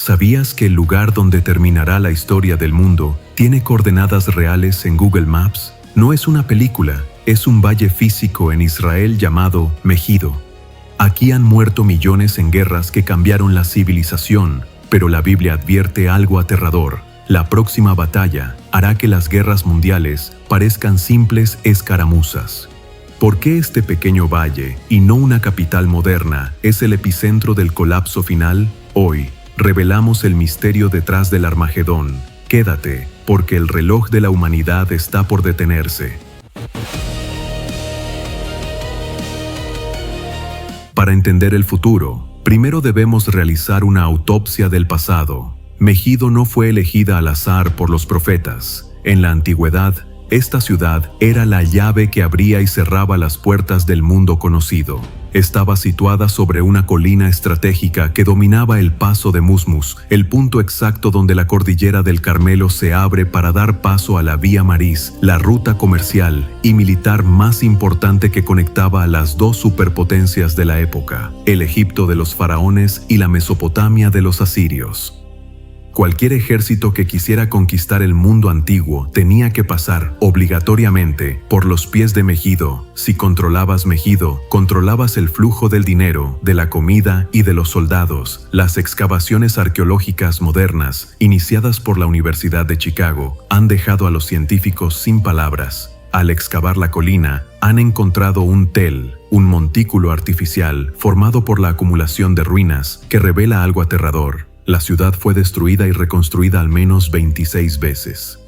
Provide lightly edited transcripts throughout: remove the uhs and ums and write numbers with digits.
¿Sabías que el lugar donde terminará la historia del mundo tiene coordenadas reales en Google Maps? No es una película, es un valle físico en Israel llamado Megido. Aquí han muerto millones en guerras que cambiaron la civilización, pero la Biblia advierte algo aterrador. La próxima batalla hará que las guerras mundiales parezcan simples escaramuzas. ¿Por qué este pequeño valle, y no una capital moderna, es el epicentro del colapso final? Hoy, revelamos el misterio detrás del Armagedón. Quédate, porque el reloj de la humanidad está por detenerse. Para entender el futuro, primero debemos realizar una autopsia del pasado. Megido no fue elegida al azar por los profetas. En la antigüedad, esta ciudad era la llave que abría y cerraba las puertas del mundo conocido. Estaba situada sobre una colina estratégica que dominaba el paso de Musmus, el punto exacto donde la cordillera del Carmelo se abre para dar paso a la Vía Maris, la ruta comercial y militar más importante que conectaba a las dos superpotencias de la época, el Egipto de los faraones y la Mesopotamia de los asirios. Cualquier ejército que quisiera conquistar el mundo antiguo tenía que pasar, obligatoriamente, por los pies de Megido. Si controlabas Megido, controlabas el flujo del dinero, de la comida y de los soldados. Las excavaciones arqueológicas modernas, iniciadas por la Universidad de Chicago, han dejado a los científicos sin palabras. Al excavar la colina, han encontrado un tel, un montículo artificial formado por la acumulación de ruinas, que revela algo aterrador. La ciudad fue destruida y reconstruida al menos 26 veces.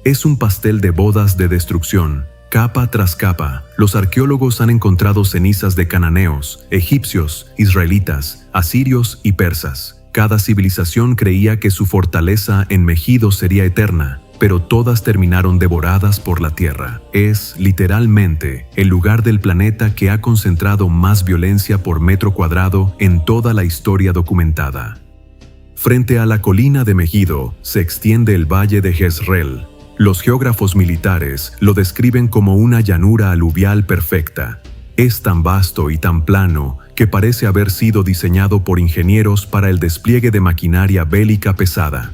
Es un pastel de bodas de destrucción, capa tras capa. Los arqueólogos han encontrado cenizas de cananeos, egipcios, israelitas, asirios y persas. Cada civilización creía que su fortaleza en Megido sería eterna, pero todas terminaron devoradas por la tierra. Es, literalmente, el lugar del planeta que ha concentrado más violencia por metro cuadrado en toda la historia documentada. Frente a la colina de Megido se extiende el valle de Jezreel. Los geógrafos militares lo describen como una llanura aluvial perfecta. Es tan vasto y tan plano que parece haber sido diseñado por ingenieros para el despliegue de maquinaria bélica pesada.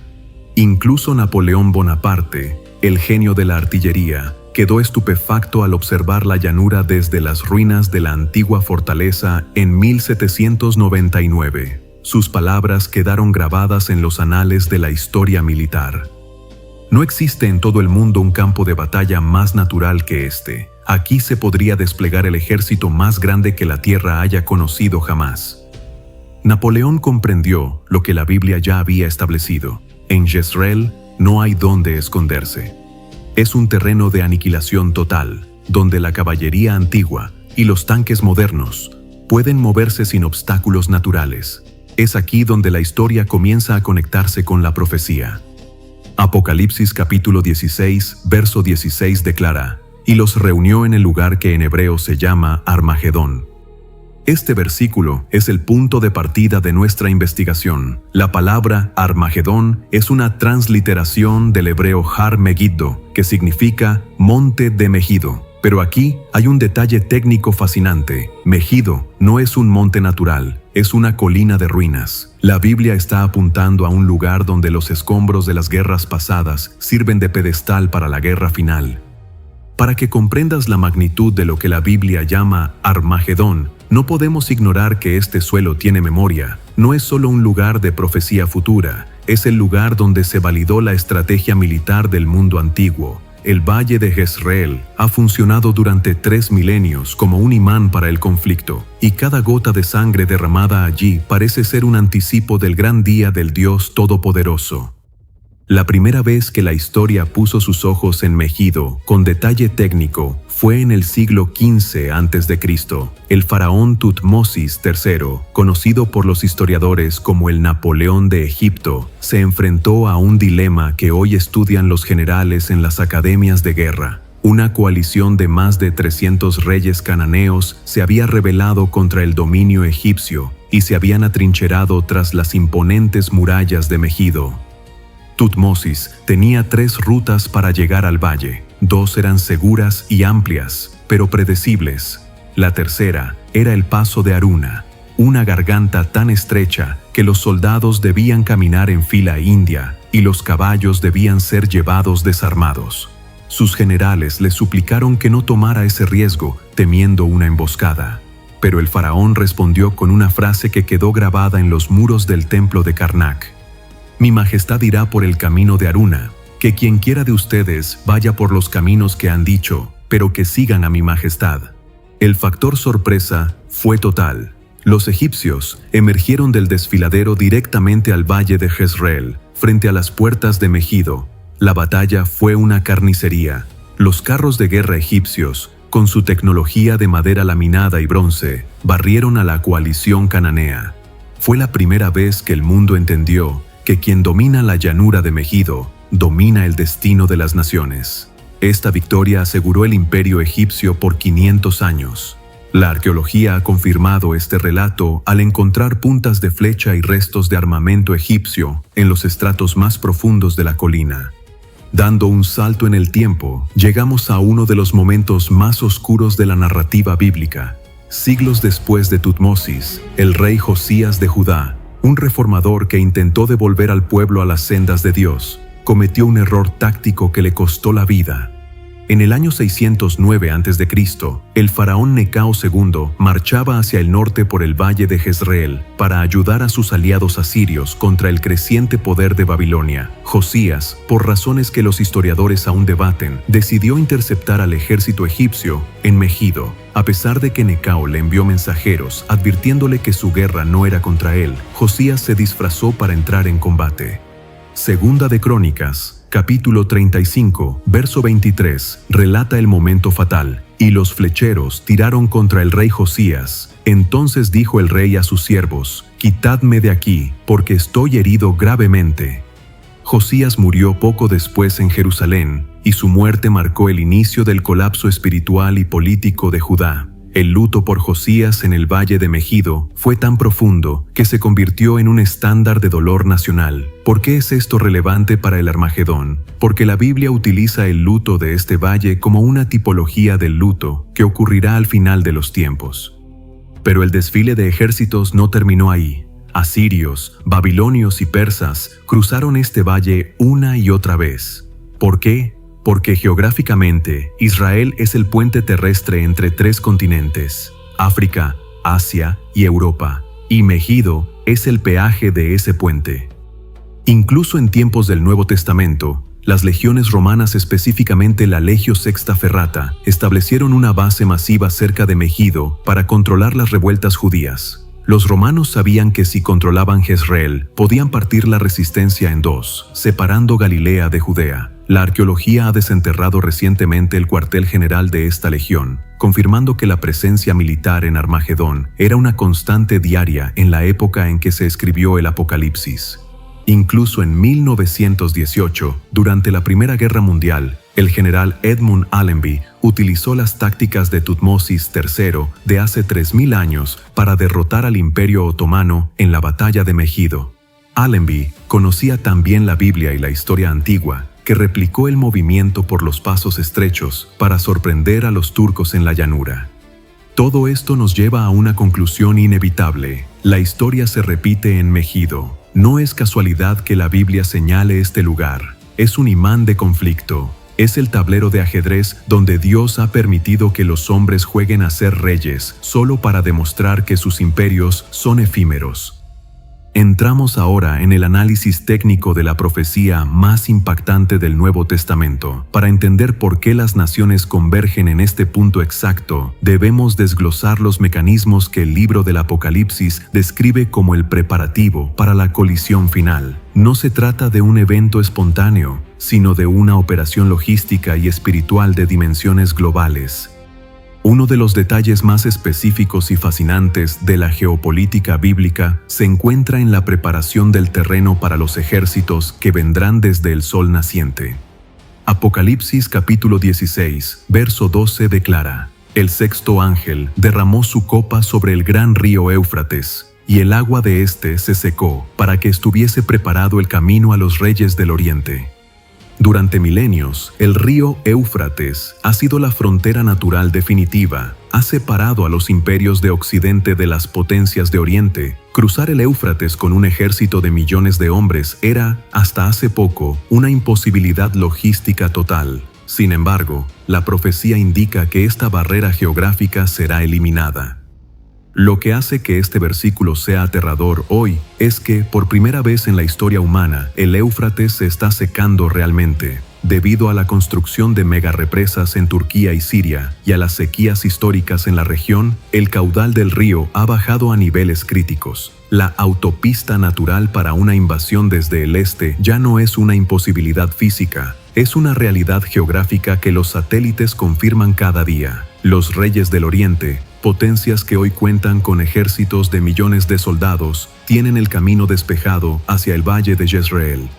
Incluso Napoleón Bonaparte, el genio de la artillería, quedó estupefacto al observar la llanura desde las ruinas de la antigua fortaleza en 1799. Sus palabras quedaron grabadas en los anales de la historia militar. No existe en todo el mundo un campo de batalla más natural que este. Aquí se podría desplegar el ejército más grande que la tierra haya conocido jamás. Napoleón comprendió lo que la Biblia ya había establecido. En Jezreel no hay dónde esconderse. Es un terreno de aniquilación total, donde la caballería antigua y los tanques modernos pueden moverse sin obstáculos naturales. Es aquí donde la historia comienza a conectarse con la profecía. Apocalipsis capítulo 16, verso 16 declara: «Y los reunió en el lugar que en hebreo se llama Armagedón». Este versículo es el punto de partida de nuestra investigación. La palabra Armagedón es una transliteración del hebreo Har Megiddo, que significa monte de Megido. Pero aquí hay un detalle técnico fascinante. Megido no es un monte natural, es una colina de ruinas. La Biblia está apuntando a un lugar donde los escombros de las guerras pasadas sirven de pedestal para la guerra final. Para que comprendas la magnitud de lo que la Biblia llama Armagedón, no podemos ignorar que este suelo tiene memoria. No es solo un lugar de profecía futura, es el lugar donde se validó la estrategia militar del mundo antiguo. El valle de Jezreel ha funcionado durante 3 milenios como un imán para el conflicto, y cada gota de sangre derramada allí parece ser un anticipo del gran día del Dios Todopoderoso. La primera vez que la historia puso sus ojos en Megido, con detalle técnico, fue en el siglo XV a.C. El faraón Tutmosis III, conocido por los historiadores como el Napoleón de Egipto, se enfrentó a un dilema que hoy estudian los generales en las academias de guerra. Una coalición de más de 300 reyes cananeos se había rebelado contra el dominio egipcio y se habían atrincherado tras las imponentes murallas de Megido. Tutmosis tenía 3 rutas para llegar al valle. 2 eran seguras y amplias, pero predecibles. La tercera era el paso de Aruna, una garganta tan estrecha que los soldados debían caminar en fila india y los caballos debían ser llevados desarmados. Sus generales le suplicaron que no tomara ese riesgo, temiendo una emboscada. Pero el faraón respondió con una frase que quedó grabada en los muros del templo de Karnak. Mi majestad irá por el camino de Aruna, que quien quiera de ustedes vaya por los caminos que han dicho, pero que sigan a mi majestad. El factor sorpresa fue total. Los egipcios emergieron del desfiladero directamente al valle de Jezreel, frente a las puertas de Megido. La batalla fue una carnicería. Los carros de guerra egipcios, con su tecnología de madera laminada y bronce, barrieron a la coalición cananea. Fue la primera vez que el mundo entendió que quien domina la llanura de Megido, domina el destino de las naciones. Esta victoria aseguró el imperio egipcio por 500 años. La arqueología ha confirmado este relato al encontrar puntas de flecha y restos de armamento egipcio en los estratos más profundos de la colina. Dando un salto en el tiempo, llegamos a uno de los momentos más oscuros de la narrativa bíblica. Siglos después de Tutmosis, el rey Josías de Judá, un reformador que intentó devolver al pueblo a las sendas de Dios, cometió un error táctico que le costó la vida. En el año 609 a.C., el faraón Necao II marchaba hacia el norte por el valle de Jezreel para ayudar a sus aliados asirios contra el creciente poder de Babilonia. Josías, por razones que los historiadores aún debaten, decidió interceptar al ejército egipcio en Megido. A pesar de que Necao le envió mensajeros advirtiéndole que su guerra no era contra él, Josías se disfrazó para entrar en combate. Segunda de Crónicas, capítulo 35, verso 23, relata el momento fatal. Y los flecheros tiraron contra el rey Josías. Entonces dijo el rey a sus siervos: «Quitadme de aquí, porque estoy herido gravemente». Josías murió poco después en Jerusalén, y su muerte marcó el inicio del colapso espiritual y político de Judá. El luto por Josías en el valle de Megido fue tan profundo que se convirtió en un estándar de dolor nacional. ¿Por qué es esto relevante para el Armagedón? Porque la Biblia utiliza el luto de este valle como una tipología del luto que ocurrirá al final de los tiempos. Pero el desfile de ejércitos no terminó ahí. Asirios, babilonios y persas cruzaron este valle una y otra vez. ¿Por qué? Porque geográficamente, Israel es el puente terrestre entre 3 continentes, África, Asia y Europa, y Megido es el peaje de ese puente. Incluso en tiempos del Nuevo Testamento, las legiones romanas, específicamente la Legio Sexta Ferrata, establecieron una base masiva cerca de Megido para controlar las revueltas judías. Los romanos sabían que si controlaban Jezreel, podían partir la resistencia en 2, separando Galilea de Judea. La arqueología ha desenterrado recientemente el cuartel general de esta legión, confirmando que la presencia militar en Armagedón era una constante diaria en la época en que se escribió el Apocalipsis. Incluso en 1918, durante la Primera Guerra Mundial, el general Edmund Allenby utilizó las tácticas de Tutmosis III de hace 3000 años para derrotar al Imperio Otomano en la batalla de Megido. Allenby conocía tan bien la Biblia y la historia antigua que replicó el movimiento por los pasos estrechos para sorprender a los turcos en la llanura. Todo esto nos lleva a una conclusión inevitable. La historia se repite en Megido. No es casualidad que la Biblia señale este lugar. Es un imán de conflicto. Es el tablero de ajedrez donde Dios ha permitido que los hombres jueguen a ser reyes solo para demostrar que sus imperios son efímeros. Entramos ahora en el análisis técnico de la profecía más impactante del Nuevo Testamento. Para entender por qué las naciones convergen en este punto exacto, debemos desglosar los mecanismos que el libro del Apocalipsis describe como el preparativo para la colisión final. No se trata de un evento espontáneo, sino de una operación logística y espiritual de dimensiones globales. Uno de los detalles más específicos y fascinantes de la geopolítica bíblica se encuentra en la preparación del terreno para los ejércitos que vendrán desde el sol naciente. Apocalipsis capítulo 16, verso 12 declara: «El sexto ángel derramó su copa sobre el gran río Éufrates, y el agua de éste se secó para que estuviese preparado el camino a los reyes del oriente». Durante milenios, el río Éufrates ha sido la frontera natural definitiva. Ha separado a los imperios de Occidente de las potencias de Oriente. Cruzar el Éufrates con un ejército de millones de hombres era, hasta hace poco, una imposibilidad logística total. Sin embargo, la profecía indica que esta barrera geográfica será eliminada. Lo que hace que este versículo sea aterrador hoy es que, por primera vez en la historia humana, el Éufrates se está secando realmente. Debido a la construcción de megarepresas en Turquía y Siria y a las sequías históricas en la región, el caudal del río ha bajado a niveles críticos. La autopista natural para una invasión desde el este ya no es una imposibilidad física, es una realidad geográfica que los satélites confirman cada día. Los reyes del Oriente, potencias que hoy cuentan con ejércitos de millones de soldados, tienen el camino despejado hacia el valle de Jezreel.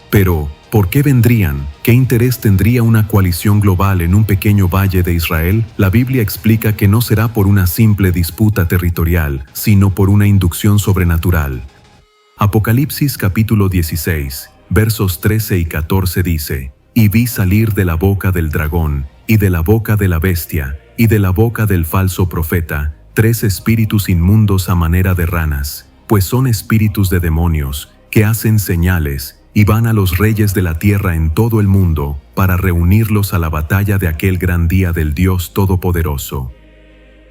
Pero, ¿por qué vendrían? ¿Qué interés tendría una coalición global en un pequeño valle de Israel? La Biblia explica que no será por una simple disputa territorial, sino por una inducción sobrenatural. Apocalipsis capítulo 16, versos 13 y 14 dice: «Y vi salir de la boca del dragón, y de la boca de la bestia, y de la boca del falso profeta, 3 espíritus inmundos a manera de ranas, pues son espíritus de demonios, que hacen señales, y van a los reyes de la tierra en todo el mundo, para reunirlos a la batalla de aquel gran día del Dios Todopoderoso».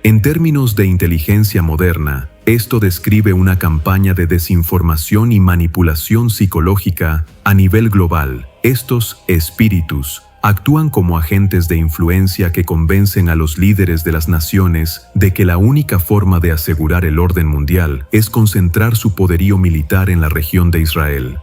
En términos de inteligencia moderna, esto describe una campaña de desinformación y manipulación psicológica a nivel global. Estos espíritus actúan como agentes de influencia que convencen a los líderes de las naciones de que la única forma de asegurar el orden mundial es concentrar su poderío militar en la región de Israel.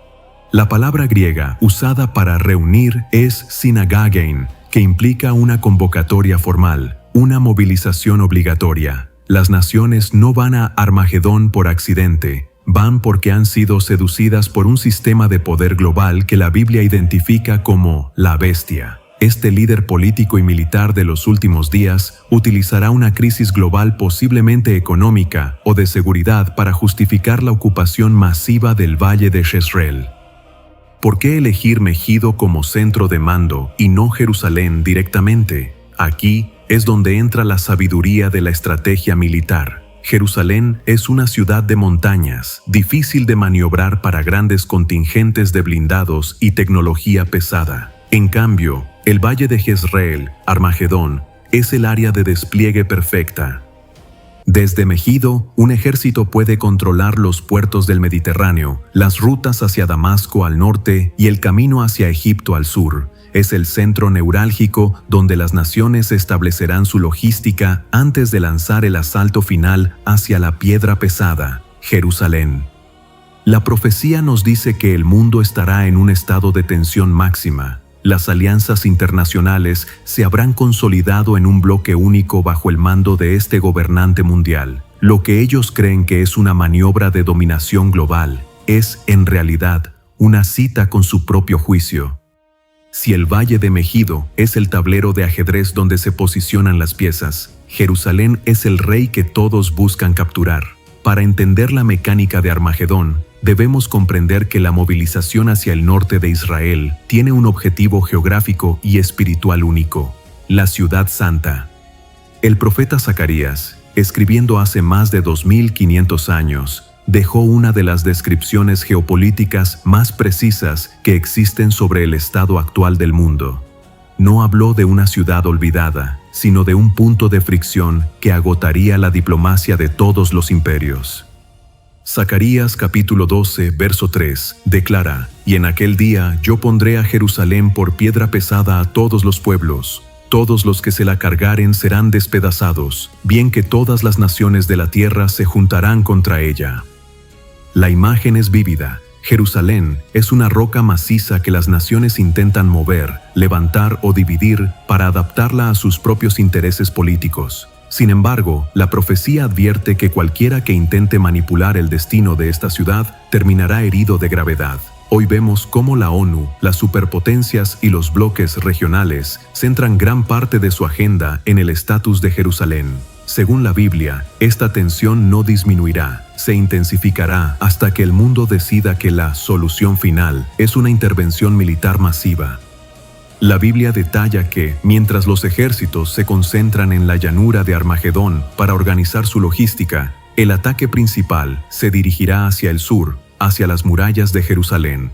La palabra griega usada para reunir es synagagein, que implica una convocatoria formal, una movilización obligatoria. Las naciones no van a Armagedón por accidente, van porque han sido seducidas por un sistema de poder global que la Biblia identifica como la bestia. Este líder político y militar de los últimos días utilizará una crisis global posiblemente económica o de seguridad para justificar la ocupación masiva del valle de Jezreel. ¿Por qué elegir Megido como centro de mando y no Jerusalén directamente? Aquí es donde entra la sabiduría de la estrategia militar. Jerusalén es una ciudad de montañas, difícil de maniobrar para grandes contingentes de blindados y tecnología pesada. En cambio, el valle de Jezreel, Armagedón, es el área de despliegue perfecta. Desde Megido, un ejército puede controlar los puertos del Mediterráneo, las rutas hacia Damasco al norte y el camino hacia Egipto al sur. Es el centro neurálgico donde las naciones establecerán su logística antes de lanzar el asalto final hacia la piedra pesada, Jerusalén. La profecía nos dice que el mundo estará en un estado de tensión máxima. Las alianzas internacionales se habrán consolidado en un bloque único bajo el mando de este gobernante mundial. Lo que ellos creen que es una maniobra de dominación global es, en realidad, una cita con su propio juicio. Si el valle de Megido es el tablero de ajedrez donde se posicionan las piezas, Jerusalén es el rey que todos buscan capturar. Para entender la mecánica de Armagedón, debemos comprender que la movilización hacia el norte de Israel tiene un objetivo geográfico y espiritual único: la ciudad santa. El profeta Zacarías, escribiendo hace más de 2500 años, dejó una de las descripciones geopolíticas más precisas que existen sobre el estado actual del mundo. No habló de una ciudad olvidada, sino de un punto de fricción que agotaría la diplomacia de todos los imperios. Zacarías capítulo 12, verso 3, declara: «Y en aquel día yo pondré a Jerusalén por piedra pesada a todos los pueblos. Todos los que se la cargaren serán despedazados, bien que todas las naciones de la tierra se juntarán contra ella». La imagen es vívida. Jerusalén es una roca maciza que las naciones intentan mover, levantar o dividir para adaptarla a sus propios intereses políticos. Sin embargo, la profecía advierte que cualquiera que intente manipular el destino de esta ciudad terminará herido de gravedad. Hoy vemos cómo la ONU, las superpotencias y los bloques regionales centran gran parte de su agenda en el estatus de Jerusalén. Según la Biblia, esta tensión no disminuirá, se intensificará hasta que el mundo decida que la solución final es una intervención militar masiva. La Biblia detalla que, mientras los ejércitos se concentran en la llanura de Armagedón para organizar su logística, el ataque principal se dirigirá hacia el sur, hacia las murallas de Jerusalén.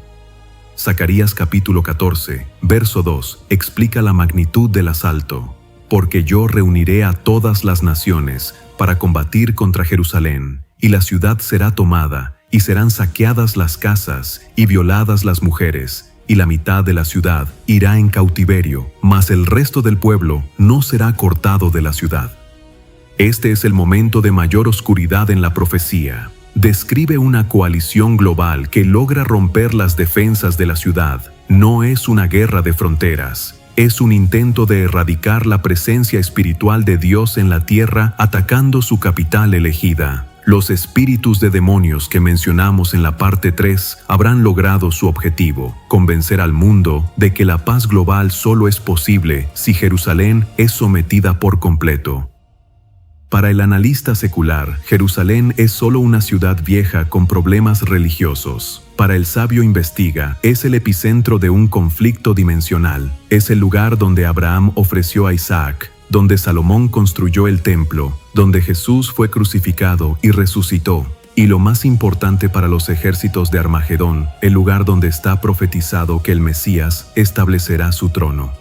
Zacarías capítulo 14, verso 2, explica la magnitud del asalto. Porque yo reuniré a todas las naciones para combatir contra Jerusalén, y la ciudad será tomada, y serán saqueadas las casas, y violadas las mujeres, y la mitad de la ciudad irá en cautiverio, mas el resto del pueblo no será cortado de la ciudad. Este es el momento de mayor oscuridad en la profecía. Describe una coalición global que logra romper las defensas de la ciudad. No es una guerra de fronteras. Es un intento de erradicar la presencia espiritual de Dios en la tierra atacando su capital elegida. Los espíritus de demonios que mencionamos en la parte 3 habrán logrado su objetivo, convencer al mundo de que la paz global solo es posible si Jerusalén es sometida por completo. Para el analista secular, Jerusalén es solo una ciudad vieja con problemas religiosos. Para el sabio investiga, es el epicentro de un conflicto dimensional. Es el lugar donde Abraham ofreció a Isaac, donde Salomón construyó el templo, donde Jesús fue crucificado y resucitó. Y lo más importante para los ejércitos de Armagedón, el lugar donde está profetizado que el Mesías establecerá su trono.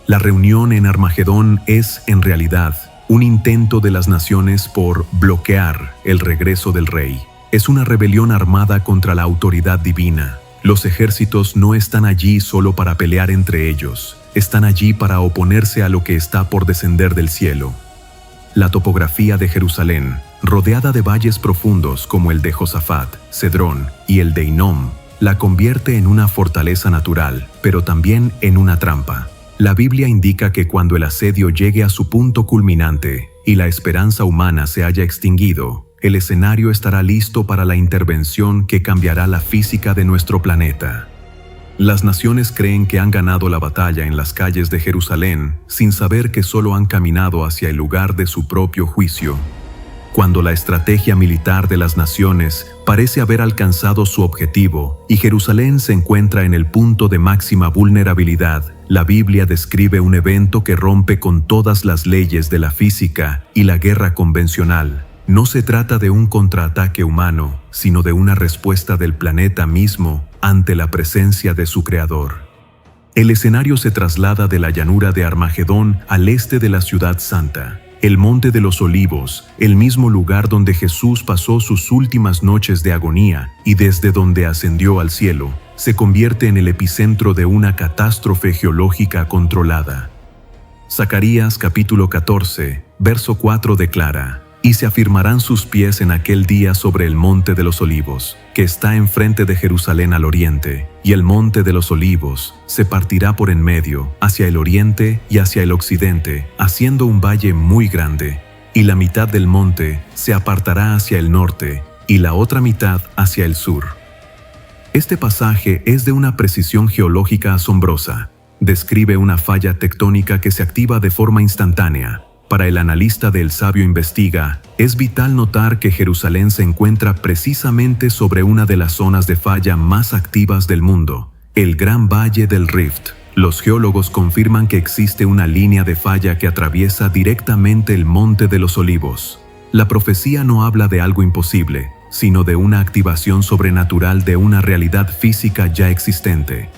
La reunión en Armagedón es, en realidad, un intento de las naciones por bloquear el regreso del rey. Es una rebelión armada contra la autoridad divina. Los ejércitos no están allí solo para pelear entre ellos. Están allí para oponerse a lo que está por descender del cielo. La topografía de Jerusalén, rodeada de valles profundos como el de Josafat, Cedrón y el de Hinnom, la convierte en una fortaleza natural, pero también en una trampa. La Biblia indica que cuando el asedio llegue a su punto culminante y la esperanza humana se haya extinguido, el escenario estará listo para la intervención que cambiará la física de nuestro planeta. Las naciones creen que han ganado la batalla en las calles de Jerusalén sin saber que solo han caminado hacia el lugar de su propio juicio. Cuando la estrategia militar de las naciones parece haber alcanzado su objetivo y Jerusalén se encuentra en el punto de máxima vulnerabilidad, la Biblia describe un evento que rompe con todas las leyes de la física y la guerra convencional. No se trata de un contraataque humano, sino de una respuesta del planeta mismo ante la presencia de su creador. El escenario se traslada de la llanura de Armagedón al este de la ciudad santa. El Monte de los Olivos, el mismo lugar donde Jesús pasó sus últimas noches de agonía y desde donde ascendió al cielo, se convierte en el epicentro de una catástrofe geológica controlada. Zacarías capítulo 14, verso 4 declara: «Y se afirmarán sus pies en aquel día sobre el Monte de los Olivos, que está enfrente de Jerusalén al oriente, y el Monte de los Olivos se partirá por en medio, hacia el oriente y hacia el occidente, haciendo un valle muy grande, y la mitad del monte se apartará hacia el norte, y la otra mitad hacia el sur». Este pasaje es de una precisión geológica asombrosa. Describe una falla tectónica que se activa de forma instantánea. Para el analista del sabio investiga, es vital notar que Jerusalén se encuentra precisamente sobre una de las zonas de falla más activas del mundo, el Gran Valle del Rift. Los geólogos confirman que existe una línea de falla que atraviesa directamente el Monte de los Olivos. La profecía no habla de algo imposible, sino de una activación sobrenatural de una realidad física ya existente.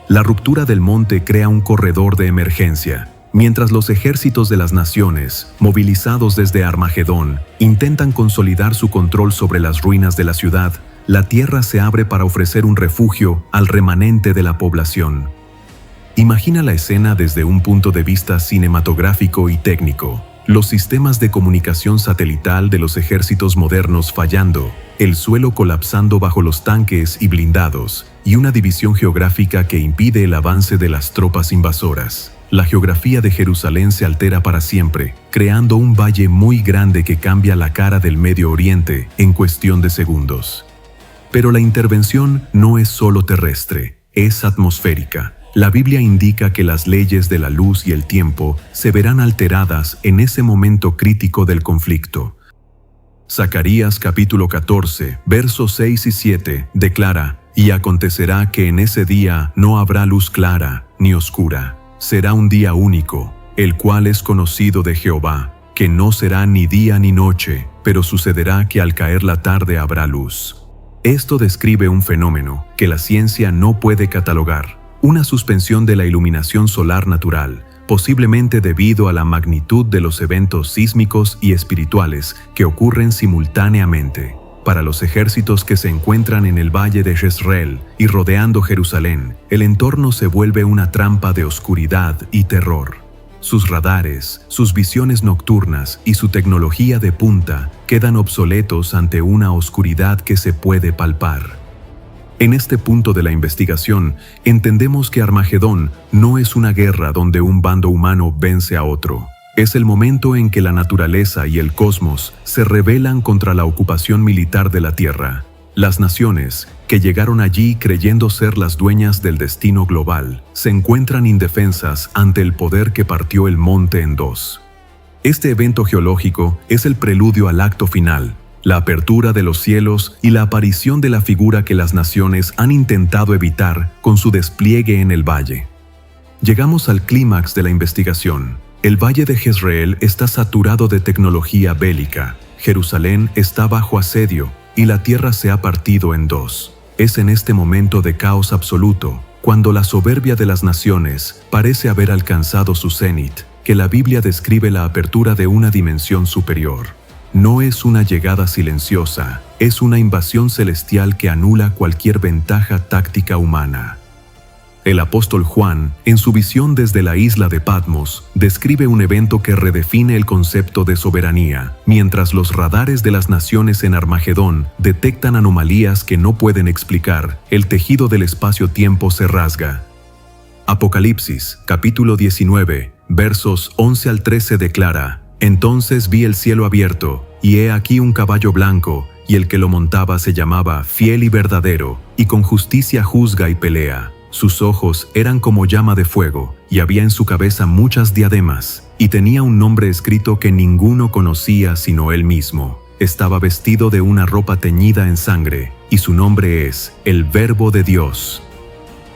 La ruptura del monte crea un corredor de emergencia. Mientras los ejércitos de las naciones, movilizados desde Armagedón, intentan consolidar su control sobre las ruinas de la ciudad, la tierra se abre para ofrecer un refugio al remanente de la población. Imagina la escena desde un punto de vista cinematográfico y técnico. Los sistemas de comunicación satelital de los ejércitos modernos fallando, el suelo colapsando bajo los tanques y blindados, y una división geográfica que impide el avance de las tropas invasoras. La geografía de Jerusalén se altera para siempre, creando un valle muy grande que cambia la cara del Medio Oriente en cuestión de segundos. Pero la intervención no es solo terrestre, es atmosférica. La Biblia indica que las leyes de la luz y el tiempo se verán alteradas en ese momento crítico del conflicto. Zacarías capítulo 14, versos 6 y 7 declara: «Y acontecerá que en ese día no habrá luz clara, ni oscura. Será un día único, el cual es conocido de Jehová, que no será ni día ni noche, pero sucederá que al caer la tarde habrá luz. Esto describe un fenómeno que la ciencia no puede catalogar, una suspensión de la iluminación solar natural, posiblemente debido a la magnitud de los eventos sísmicos y espirituales que ocurren simultáneamente. Para los ejércitos que se encuentran en el valle de Jezreel y rodeando Jerusalén, el entorno se vuelve una trampa de oscuridad y terror. Sus radares, sus visiones nocturnas y su tecnología de punta quedan obsoletos ante una oscuridad que se puede palpar. En este punto de la investigación, entendemos que Armagedón no es una guerra donde un bando humano vence a otro. Es el momento en que la naturaleza y el cosmos se rebelan contra la ocupación militar de la Tierra. Las naciones, que llegaron allí creyendo ser las dueñas del destino global, se encuentran indefensas ante el poder que partió el monte en dos. Este evento geológico es el preludio al acto final, la apertura de los cielos y la aparición de la figura que las naciones han intentado evitar con su despliegue en el valle. Llegamos al clímax de la investigación. El valle de Jezreel está saturado de tecnología bélica. Jerusalén está bajo asedio y la tierra se ha partido en dos. Es en este momento de caos absoluto, cuando la soberbia de las naciones parece haber alcanzado su cenit, que la Biblia describe la apertura de una dimensión superior. No es una llegada silenciosa, es una invasión celestial que anula cualquier ventaja táctica humana. El apóstol Juan, en su visión desde la isla de Patmos, describe un evento que redefine el concepto de soberanía, mientras los radares de las naciones en Armagedón detectan anomalías que no pueden explicar, el tejido del espacio-tiempo se rasga. Apocalipsis, capítulo 19, versos 11 al 13 declara: Entonces vi el cielo abierto, y he aquí un caballo blanco, y el que lo montaba se llamaba Fiel y Verdadero, y con justicia juzga y pelea. Sus ojos eran como llama de fuego, y había en su cabeza muchas diademas, y tenía un nombre escrito que ninguno conocía sino él mismo. Estaba vestido de una ropa teñida en sangre, y su nombre es el Verbo de Dios.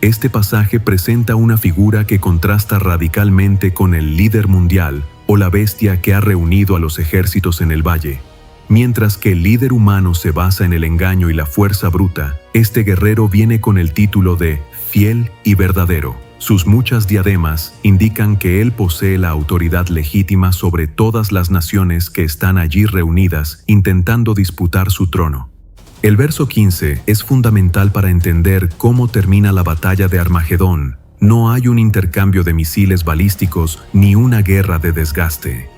Este pasaje presenta una figura que contrasta radicalmente con el líder mundial, o la bestia que ha reunido a los ejércitos en el valle. Mientras que el líder humano se basa en el engaño y la fuerza bruta, este guerrero viene con el título de Fiel y Verdadero. Sus muchas diademas indican que él posee la autoridad legítima sobre todas las naciones que están allí reunidas intentando disputar su trono. El verso 15 es fundamental para entender cómo termina la batalla de Armagedón. No hay un intercambio de misiles balísticos ni una guerra de desgaste.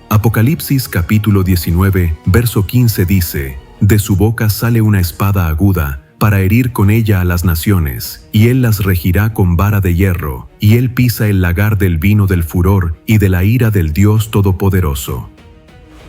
Apocalipsis capítulo 19, verso 15 dice: De su boca sale una espada aguda, para herir con ella a las naciones, y él las regirá con vara de hierro, y él pisa el lagar del vino del furor y de la ira del Dios Todopoderoso.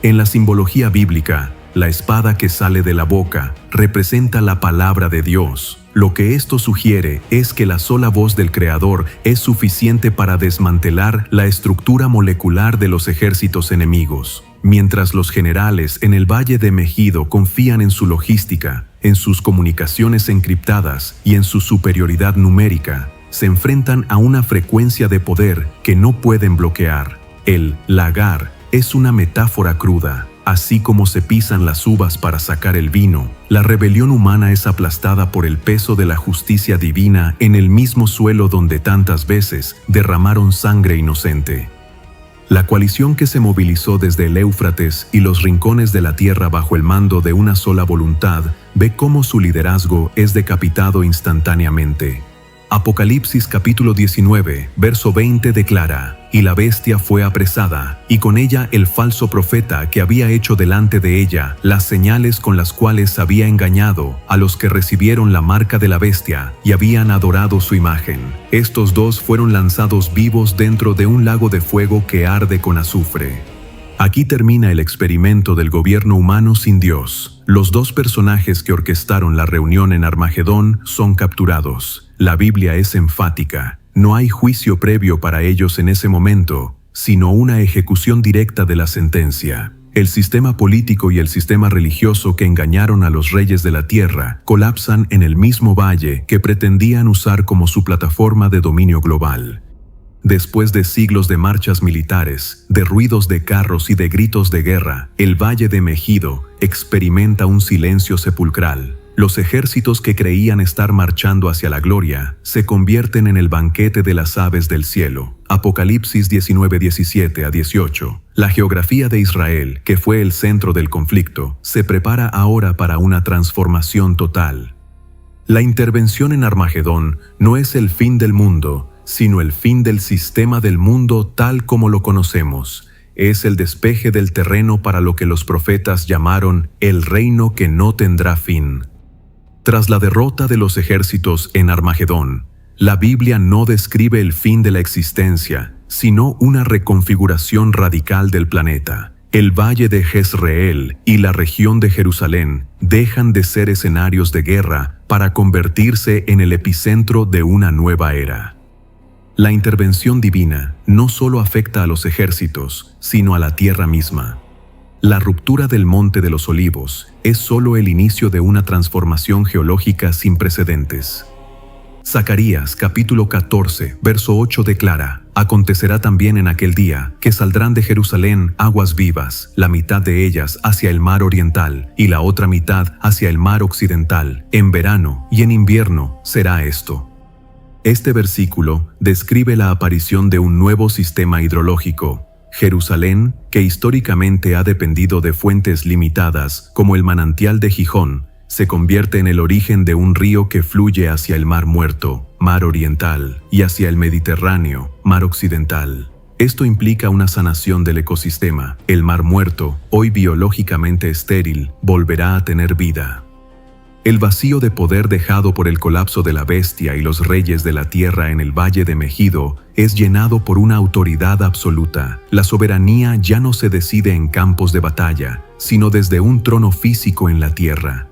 En la simbología bíblica, la espada que sale de la boca representa la palabra de Dios. Lo que esto sugiere es que la sola voz del Creador es suficiente para desmantelar la estructura molecular de los ejércitos enemigos. Mientras los generales en el Valle de Megido confían en su logística, en sus comunicaciones encriptadas y en su superioridad numérica, se enfrentan a una frecuencia de poder que no pueden bloquear. El lagar es una metáfora cruda. Así como se pisan las uvas para sacar el vino, la rebelión humana es aplastada por el peso de la justicia divina en el mismo suelo donde tantas veces derramaron sangre inocente. La coalición que se movilizó desde el Éufrates y los rincones de la tierra bajo el mando de una sola voluntad ve cómo su liderazgo es decapitado instantáneamente. Apocalipsis capítulo 19, verso 20 declara: Y la bestia fue apresada, y con ella el falso profeta que había hecho delante de ella las señales con las cuales había engañado a los que recibieron la marca de la bestia y habían adorado su imagen. Estos dos fueron lanzados vivos dentro de un lago de fuego que arde con azufre. Aquí termina el experimento del gobierno humano sin Dios. Los dos personajes que orquestaron la reunión en Armagedón son capturados. La Biblia es enfática. No hay juicio previo para ellos en ese momento, sino una ejecución directa de la sentencia. El sistema político y el sistema religioso que engañaron a los reyes de la tierra colapsan en el mismo valle que pretendían usar como su plataforma de dominio global. Después de siglos de marchas militares, de ruidos de carros y de gritos de guerra, el valle de Megido experimenta un silencio sepulcral. Los ejércitos que creían estar marchando hacia la gloria se convierten en el banquete de las aves del cielo. Apocalipsis 19:17-18. La geografía de Israel, que fue el centro del conflicto, se prepara ahora para una transformación total. La intervención en Armagedón no es el fin del mundo, sino el fin del sistema del mundo tal como lo conocemos. Es el despeje del terreno para lo que los profetas llamaron el reino que no tendrá fin. Tras la derrota de los ejércitos en Armagedón, la Biblia no describe el fin de la existencia, sino una reconfiguración radical del planeta. El valle de Jezreel y la región de Jerusalén dejan de ser escenarios de guerra para convertirse en el epicentro de una nueva era. La intervención divina no solo afecta a los ejércitos, sino a la tierra misma. La ruptura del Monte de los Olivos es solo el inicio de una transformación geológica sin precedentes. Zacarías capítulo 14, verso 8 declara: Acontecerá también en aquel día que saldrán de Jerusalén aguas vivas, la mitad de ellas hacia el mar oriental y la otra mitad hacia el mar occidental. En verano y en invierno será esto. Este versículo describe la aparición de un nuevo sistema hidrológico. Jerusalén, que históricamente ha dependido de fuentes limitadas como el manantial de Gijón, se convierte en el origen de un río que fluye hacia el Mar Muerto, Mar Oriental, y hacia el Mediterráneo, Mar Occidental. Esto implica una sanación del ecosistema. El Mar Muerto, hoy biológicamente estéril, volverá a tener vida. El vacío de poder dejado por el colapso de la bestia y los reyes de la tierra en el valle de Megido es llenado por una autoridad absoluta. La soberanía ya no se decide en campos de batalla, sino desde un trono físico en la tierra.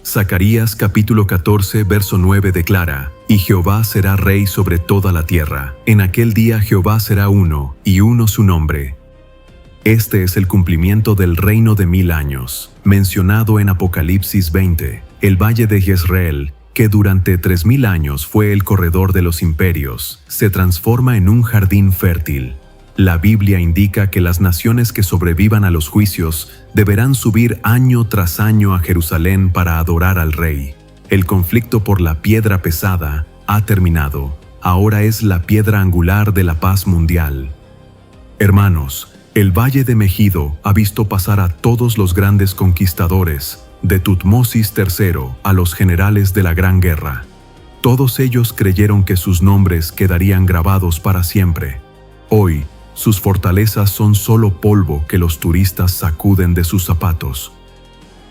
Zacarías capítulo 14, verso 9 declara: Y Jehová será rey sobre toda la tierra. En aquel día Jehová será uno, y uno su nombre. Este es el cumplimiento del reino de 1000 años, mencionado en Apocalipsis 20. El valle de Jezreel, que durante 3000 años fue el corredor de los imperios, se transforma en un jardín fértil. La Biblia indica que las naciones que sobrevivan a los juicios deberán subir año tras año a Jerusalén para adorar al Rey. El conflicto por la piedra pesada ha terminado. Ahora es la piedra angular de la paz mundial. Hermanos, el valle de Megido ha visto pasar a todos los grandes conquistadores, de Tutmosis III a los generales de la Gran Guerra. Todos ellos creyeron que sus nombres quedarían grabados para siempre. Hoy, sus fortalezas son solo polvo que los turistas sacuden de sus zapatos.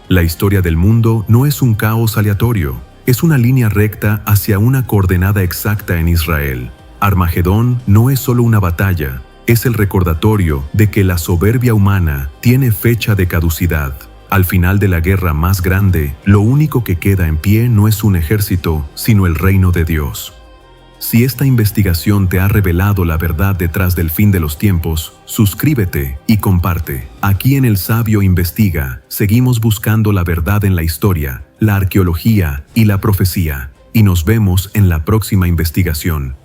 La historia del mundo no es un caos aleatorio, es una línea recta hacia una coordenada exacta en Israel. Armagedón no es solo una batalla, es el recordatorio de que la soberbia humana tiene fecha de caducidad. Al final de la guerra más grande, lo único que queda en pie no es un ejército, sino el reino de Dios. Si esta investigación te ha revelado la verdad detrás del fin de los tiempos, suscríbete y comparte. Aquí en El Sabio Investiga, seguimos buscando la verdad en la historia, la arqueología y la profecía. Y nos vemos en la próxima investigación.